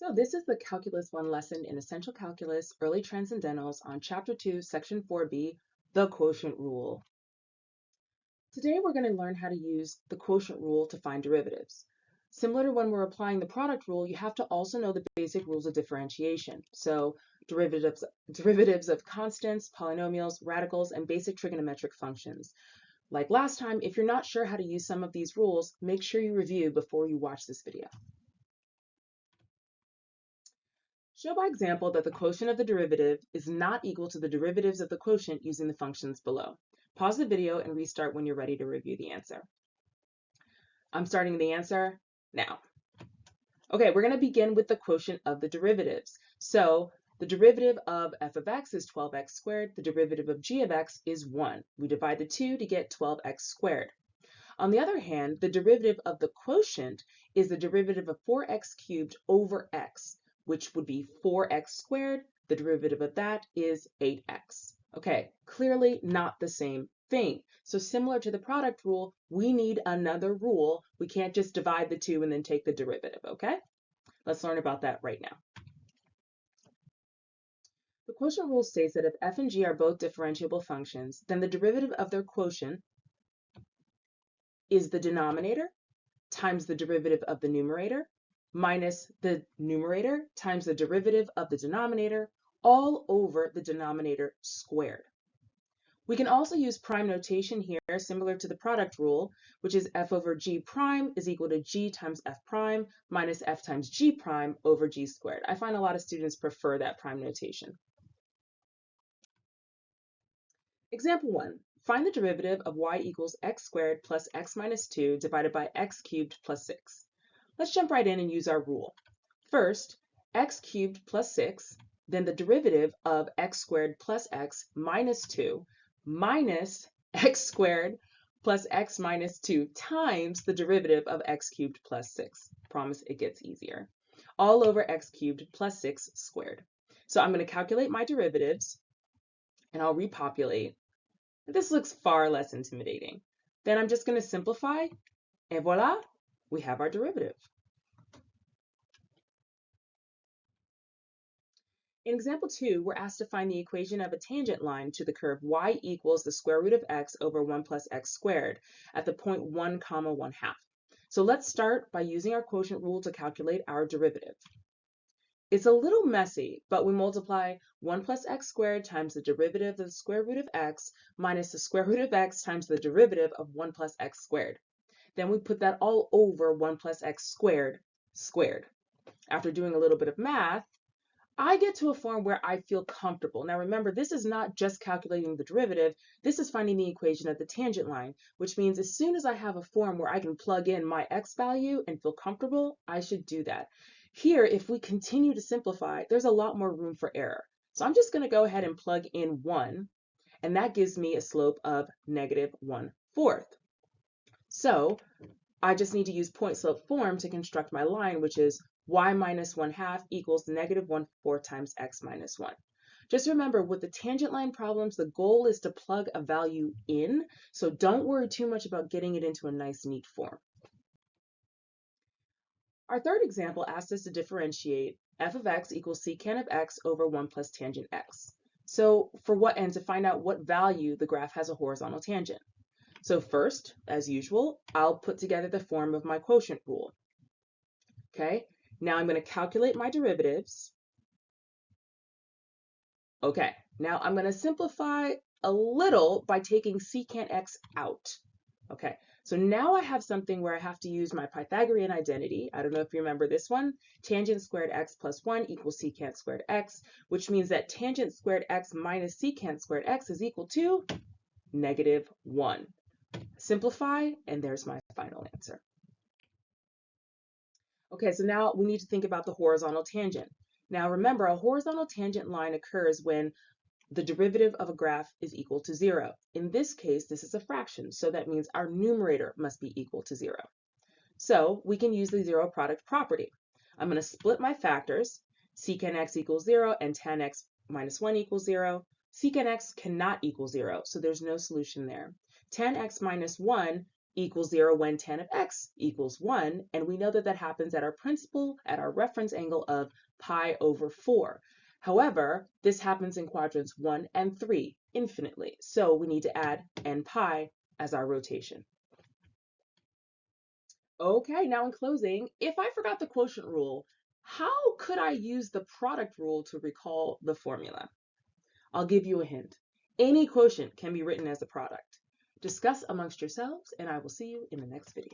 So this is the Calculus 1 lesson in Essential Calculus, Early Transcendentals on Chapter 2, Section 4b, the quotient rule. Today we're going to learn how to use the quotient rule to find derivatives. Similar to when we're applying the product rule, you have to also know the basic rules of differentiation. So derivatives of constants, polynomials, radicals, and basic trigonometric functions. Like last time, if you're not sure how to use some of these rules, make sure you review before you watch this video. Show by example that the quotient of the derivative is not equal to the derivatives of the quotient using the functions below. Pause the video and restart when you're ready to review the answer. I'm starting the answer now. Okay, we're going to begin with the quotient of the derivatives. So the derivative of f of x is 12x squared. The derivative of g of x is 1. We divide the 2 to get 12x squared. On the other hand, the derivative of the quotient is the derivative of 4x cubed over x, which would be 4x squared. The derivative of that is 8x. Okay, clearly not the same thing. So similar to the product rule, we need another rule. We can't just divide the two and then take the derivative, okay? Let's learn about that right now. The quotient rule states that if f and g are both differentiable functions, then the derivative of their quotient is the denominator times the derivative of the numerator minus the numerator times the derivative of the denominator all over the denominator squared. We can also use prime notation here, similar to the product rule, which is f over g prime is equal to g times f prime minus f times g prime over g squared. I find a lot of students prefer that prime notation. Example 1. Find the derivative of y equals x squared plus x minus 2 divided by x cubed plus 6. Let's jump right in and use our rule. First, x cubed plus 6, then the derivative of x squared plus x minus 2 minus x squared plus x minus 2 times the derivative of x cubed plus 6. Promise it gets easier. All over x cubed plus 6 squared. So I'm going to calculate my derivatives, and I'll repopulate. This looks far less intimidating. Then I'm just going to simplify, and voila, we have our derivative. In example 2, we're asked to find the equation of a tangent line to the curve y equals the square root of x over 1 plus x squared at the point 1 comma 1/2. So let's start by using our quotient rule to calculate our derivative. It's a little messy, but we multiply 1 plus x squared times the derivative of the square root of x minus the square root of x times the derivative of 1 plus x squared. Then we put that all over 1 plus x squared squared. After doing a little bit of math, I get to a form where I feel comfortable. Now remember, this is not just calculating the derivative, this is finding the equation of the tangent line, which means as soon as I have a form where I can plug in my x value and feel comfortable, I should do that. Here, if we continue to simplify, there's a lot more room for error. So I'm just going to go ahead and plug in 1, and that gives me a slope of negative 1/4. So I just need to use point slope form to construct my line, which is y minus 1/2 equals negative 1/4 times x minus 1. Just remember, with the tangent line problems, the goal is to plug a value in, so don't worry too much about getting it into a nice, neat form. Our third example asks us to differentiate f of x equals secant of x over 1 plus tangent x. So for what end? To find out what value the graph has a horizontal tangent. So first, as usual, I'll put together the form of my quotient rule. Okay, now I'm going to calculate my derivatives. Okay, now I'm going to simplify a little by taking secant x out. Okay, so now I have something where I have to use my Pythagorean identity. I don't know if you remember this one. Tangent squared x plus 1 equals secant squared x, which means that tangent squared x minus secant squared x is equal to negative 1. Simplify, and there's my final answer. Okay, so now we need to think about the horizontal tangent. Now remember, a horizontal tangent line occurs when the derivative of a graph is equal to 0. In this case, this is a fraction, so that means our numerator must be equal to 0. So we can use the zero product property. I'm going to split my factors. Secant x equals 0 and tan x minus 1 equals 0. Secant x cannot equal 0, so there's no solution there. Tan x minus 1 equals 0 when tan of x equals 1, and we know that that happens at our principal, at our reference angle of pi over 4. However, this happens in quadrants 1 and 3 infinitely, so we need to add n pi as our rotation. Okay, now in closing, if I forgot the quotient rule, how could I use the product rule to recall the formula? I'll give you a hint. Any quotient can be written as a product. Discuss amongst yourselves, and I will see you in the next video.